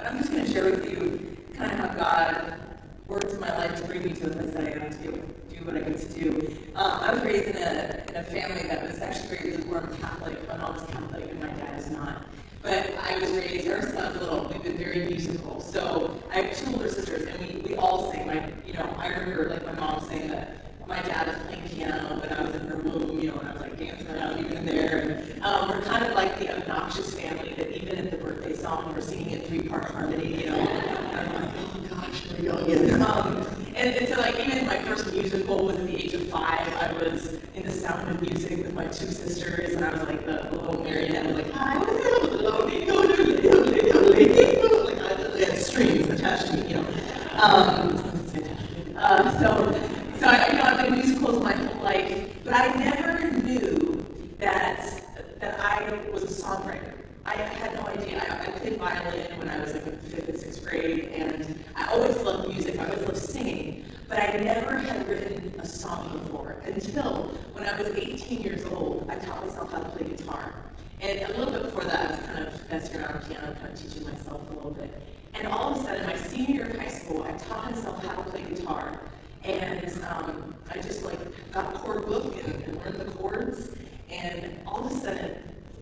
I'm just going to share with you kind of how God worked in my life to bring me to the place that I am to be able to do what I get to do. I was raised in a family that was actually very lukewarm Catholic. My mom was Catholic and my dad is not. But I was raised, ever since I was little, we've been very musical. So I have two older sisters, and we all sing. I remember like my mom saying that my dad was playing piano when I was in her womb, and I was like dancing around even in there. And we're kind of like the obnoxious family that even at the birthday song, we're singing in 3-part harmony, And I'm like, oh gosh, here we go again. And so like even my first musical was at the age of 5. I was in The Sound of Music with my 2 sisters, and I was like the little marionette. I was like, hi, like I literally had strings attached to me, So I've been in musicals my whole life, but I never knew that I was a songwriter. I had no idea. I played violin when I was like in 5th and 6th grade, and I always loved music. I always loved singing, but I never had written a song before until when I was 18 years old. I taught myself how to play guitar, and a little bit before that, I was kind of messing around with piano, kind of teaching myself a little bit. And all of a sudden, my senior year of high school, I taught myself how to play guitar. And I just like got a chord book and learned the chords, and all of a sudden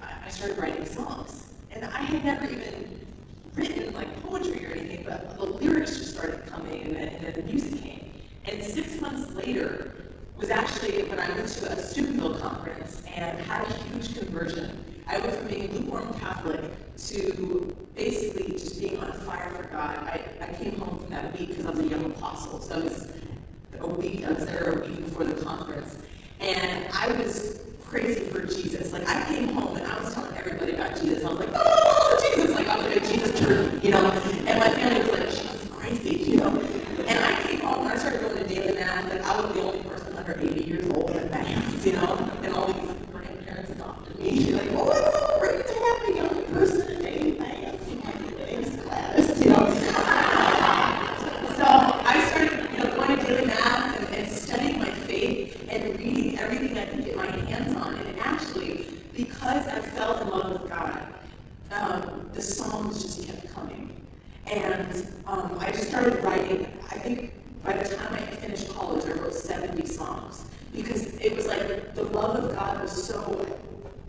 I started writing songs. And I had never even written like poetry or anything, but the lyrics just started coming, and then the music came. And 6 months later was actually when I went to a Steubenville conference and had a huge conversion. I went from being lukewarm Catholic to basically just being on fire for God. I came home from that week because I was a young apostle, so I was there a week before the conference, and I was crazy for Jesus. Like, I came home and I was telling everybody about Jesus. I was like, oh, Jesus, like I was like a Jesus turkey, and my family was like, she's crazy, and I came home and I started going to daily mass. Like, I was the only person under 80 years old in mass, and all these grandparents adopted me. Like, oh, it's so great to have a young person in daily mass. My name's Gladys, So I started, going to daily mass and studying my faith and reading everything I could get my hands on. And actually, because I fell in love with God, the songs just kept coming. And I just started writing. I think by the time I finished college, I wrote 70 songs. Because it was like the love of God was so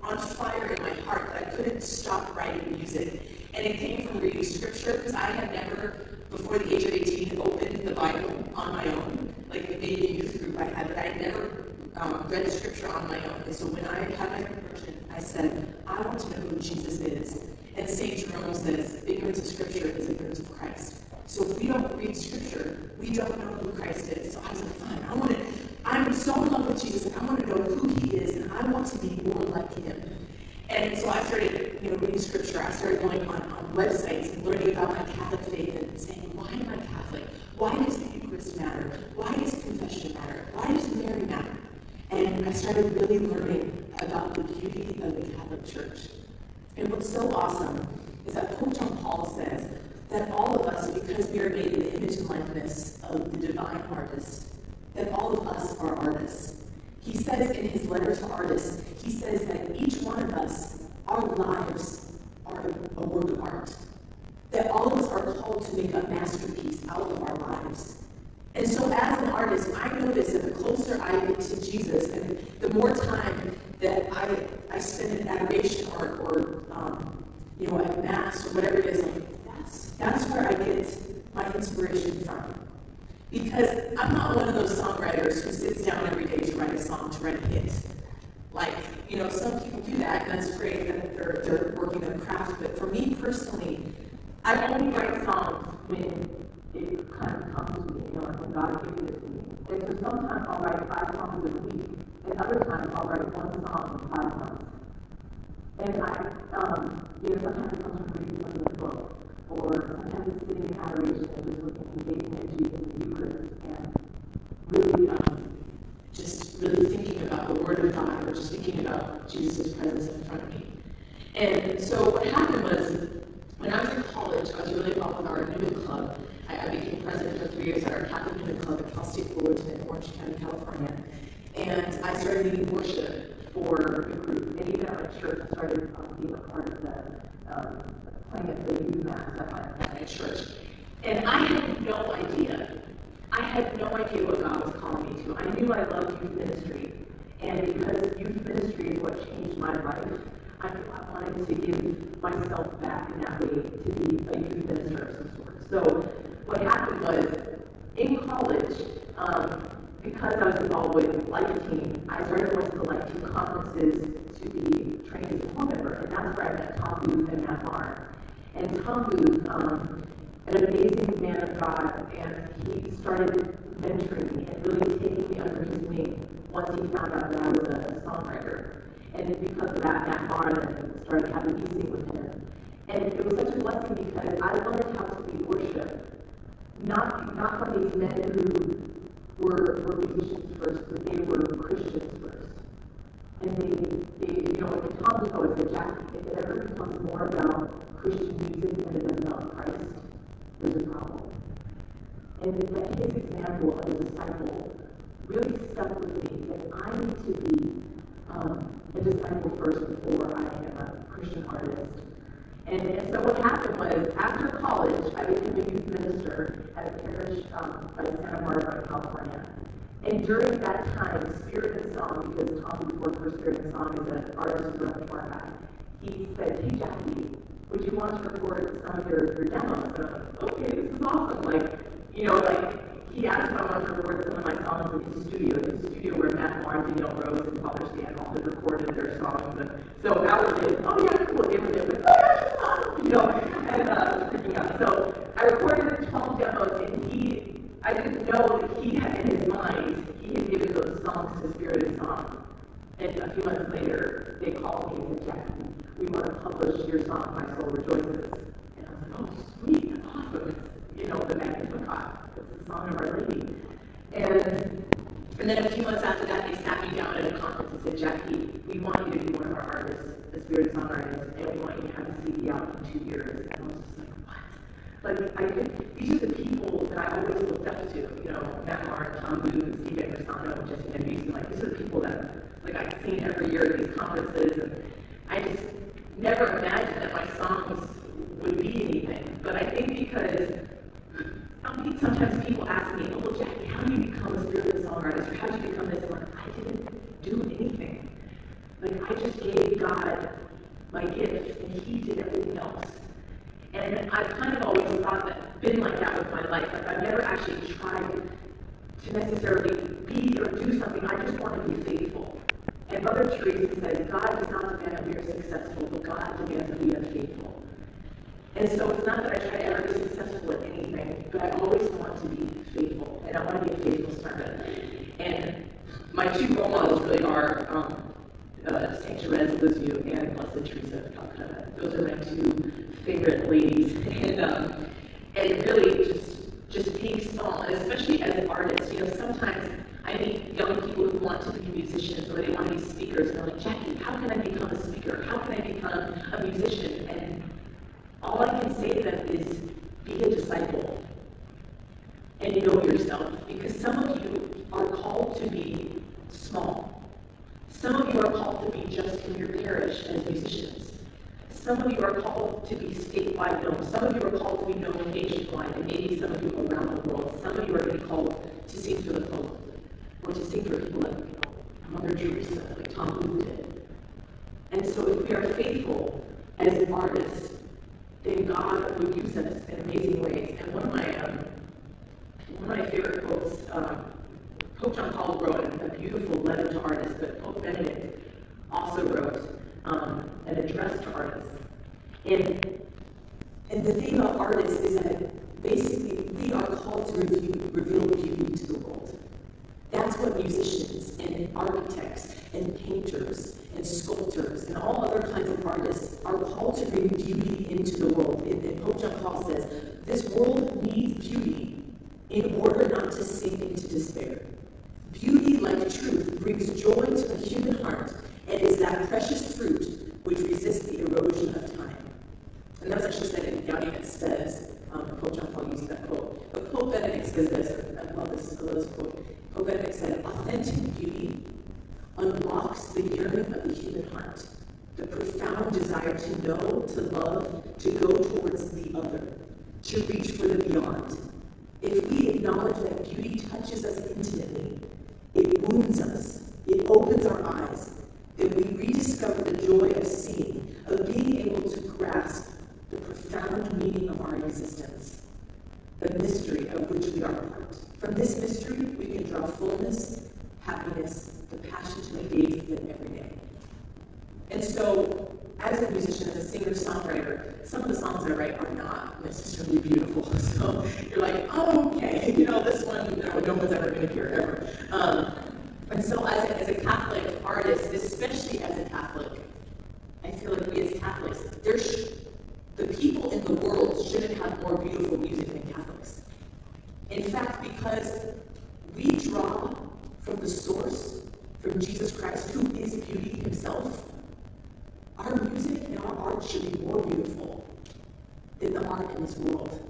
on fire in my heart that I couldn't stop writing music. And it came from reading scripture, because I had never, before the age of 18, opened the Bible on my own. Like maybe a youth group I had, but I had never read scripture on my own. And so when I had my conversion, I said, I want to know who Jesus is. And St. Jerome says, ignorance of scripture is ignorance of Christ. So if we don't read scripture, we don't know who Christ is. So I was like, fine, I'm so in love with Jesus, and I want to know who he is, and I want to be more like him. And so I started, reading scripture. I started going on websites and learning about my Catholic faith and saying, why am I Catholic? Why does the Eucharist matter? Why does confession matter? Why does Mary matter? And I started really learning about the beauty of the Catholic Church. And what's so awesome is that Pope John Paul says that all of us, because we are made in the image and likeness of the divine artist, that all of us are artists. He says in his letter to artists, he says that each one of us, our lives are a work of art. That all of us are called to make a masterpiece out of our lives. And so as an artist, I notice that the closer I get to Jesus, and the more time that I spend in adoration or at mass or whatever it is, that's where I get my inspiration from. Because I'm not one of those songwriters who sits down every day to write a song, to write a hit. Like, some people do that, and that's great that they're working their craft. But for me personally, I only write songs when it kind of comes to me, when God gives it to me. And so sometimes I'll write 5 songs in a week, and other times I'll write 1 song in 5 months. And sometimes it comes from reading a book, or sometimes it's sitting in adoration and just looking and gazing at Jesus in the Eucharist, and really thinking about the Word of God, or just thinking about Jesus' presence in front of me. And so what happened was, when I was in college, I was really involved with our Newman Club. I became president for 3 years at our Catholic Newman Club at Cal State Fullerton in Orange County, California. And I started leading worship for a group. And even at my church, I started being a part of the playing at the youth mass at my church. And I had no idea. I had no idea what God was calling me to. I knew I loved youth ministry. And because youth ministry is what changed my life, I wanted to give myself back in that way to be a youth minister of some sort. So what happened was, in college, because I was involved with Life Team, I started going to the Life Team conferences to be trained as a corps member, and that's where I met Tom Booth and Matt Barr. And Tom Booth, an amazing man of God, and he started mentoring me and really taking me under his wing once he found out that I was a songwriter. And because of that, Matt Barr started having me sing with him. And it was such a blessing because I learned how to lead worship, not from these men who were musicians first, but they were Christians first. And they like Tom Booth always said, Jack, if it ever becomes more about Christian music than it is about Christ, there's a problem. And his example of a disciple really stuck with me, that I need to be a disciple first before I am a Christian artist. And so what happened was, after college, I became a youth minister at a parish by Santa Barbara, California. And during that time, Spirit and Song, because Tom Booth worked for Spirit and Song as an artist repertoire guy, he said, hey Jackie, would you want to record some of your demos? And I'm like, okay, this is awesome. He asked if I wanted to record some of my songs in his studio where Matt Barr, Danielle Rose, and Father Stan all had recorded their songs. And so that was it. Oh yeah, cool. They were like, oh yeah, that's awesome. And I was freaking out. So I recorded 12 demos, and I didn't know that he had in his mind, he had given those songs to Spirit and Song. And a few months later, they called me and said, Jackie, we want to publish your song, My Soul Rejoices. And I was like, oh, sweet, that's awesome. It's, the Magnificat. It's the song of Our Lady. And then a few months after that, they sat me down at a conference and said, Jackie, we want you to be one of our artists, a Spirit Song artist, and we want you to have a CD out in 2 years. And I was just like, what? These are the people that I always looked up to, Matt Barr, Tom Booth, Steve Emersano, Jesse Nembisi. These are the people that, I've seen every year at these conferences, and I just never imagined that my songs would be anything. But I think because sometimes people ask me, oh, well, Jackie, how do you become a Spirit song artist? Or how did you become this? And I didn't do anything. I just gave God my gift, and He did everything else. And I've kind of always been like that with my life. I've never actually tried to necessarily be or do something. I just want to be faithful. And Mother Teresa says, God is not the man that we are successful, but God is the man that we are faithful. And so it's not that I try to ever be successful at anything, but I always want to be faithful, and I want to be a faithful servant. And my two role models really are Saint Therese of Lisieux and Blessed Teresa of Calcutta. Those are my two favorite ladies, and really just being small, and especially as artists. Sometimes I meet young people who want to be musicians or they want to be speakers, and they're like, Jackie, how can I become a speaker? How can I become a musician? And all I can say to them is, be a disciple and know yourself, because some of you are called to be small. Some of you are called to be just in your parish as musicians. Some of you are called to be statewide known. Some of you are called to be known nationwide, and maybe some of you around the world. Some of you are going to be called to sing for the Pope, or to sing for people like Mother Teresa, like Tom Booth did. And so if we are faithful as artists, then God will use us in amazing ways. And one of my favorite quotes, Pope John Paul wrote a beautiful letter to artists, but Pope Benedict also wrote an address to artists. And the thing about artists is that basically we are called to reveal beauty to the world. That's what musicians and architects and painters and sculptors and all other kinds of artists are called to bring beauty into the world. And Pope John Paul says, this world needs beauty in order not to sink into despair. Beauty, like truth, brings joy to the human heart and is that precious fruit which resists the erosion of time. And that's actually said in the audience says, Pope John Paul used that quote. But Pope Benedict says this, I love this quote. Pope Benedict said, authentic beauty unlocks the yearning of the human heart, the profound desire to know, to love, to go towards the other, to reach for the beyond. If we acknowledge that beauty touches us intimately, it wounds us, it opens our eyes, then we rediscover the joy of seeing, of being able to grasp the profound meaning of our existence, the mystery of which we are a part. From this mystery, we can draw fullness, happiness, the passion to engage with it every day. And so, as a musician, as a singer-songwriter, some of the songs I write are not necessarily beautiful. So you're like, oh, okay, this one, no one's ever going to hear ever. And so as a Catholic artist, especially as a Catholic, I feel like we as Catholics, the people in the world shouldn't have more beautiful music than Catholics. In fact, because we draw from the source, from Jesus Christ, who is beauty himself, our music and our art should be more beautiful than the art in this world.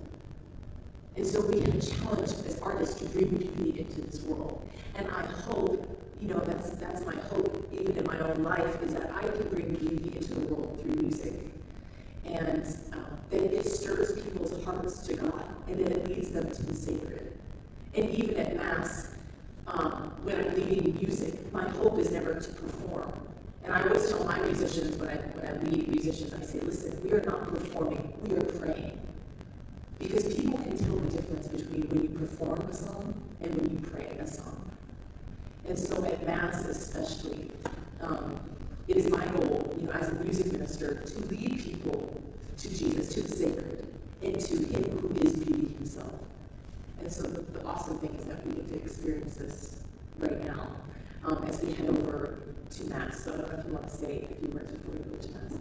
And so we have a challenge as artists to bring beauty into this world. And I hope, that's my hope, even in my own life, is that I can bring beauty into the world through music. And that it stirs people's hearts to God, and that it leads them to the sacred. And even at Mass, when I'm leading music, my hope is never to perform. And I always tell my musicians, when I lead musicians, I say, listen, we are not performing, we are praying. Because people can tell the difference between when you perform a song and when you pray a song. And so at Mass especially, it is my goal, as a music minister, to lead people to Jesus, to the sacred, and to him who is beauty himself. And so the awesome thing is that we get to experience this right now as we head over to Mass. So I don't know if you want to say a few words before we go to Mass.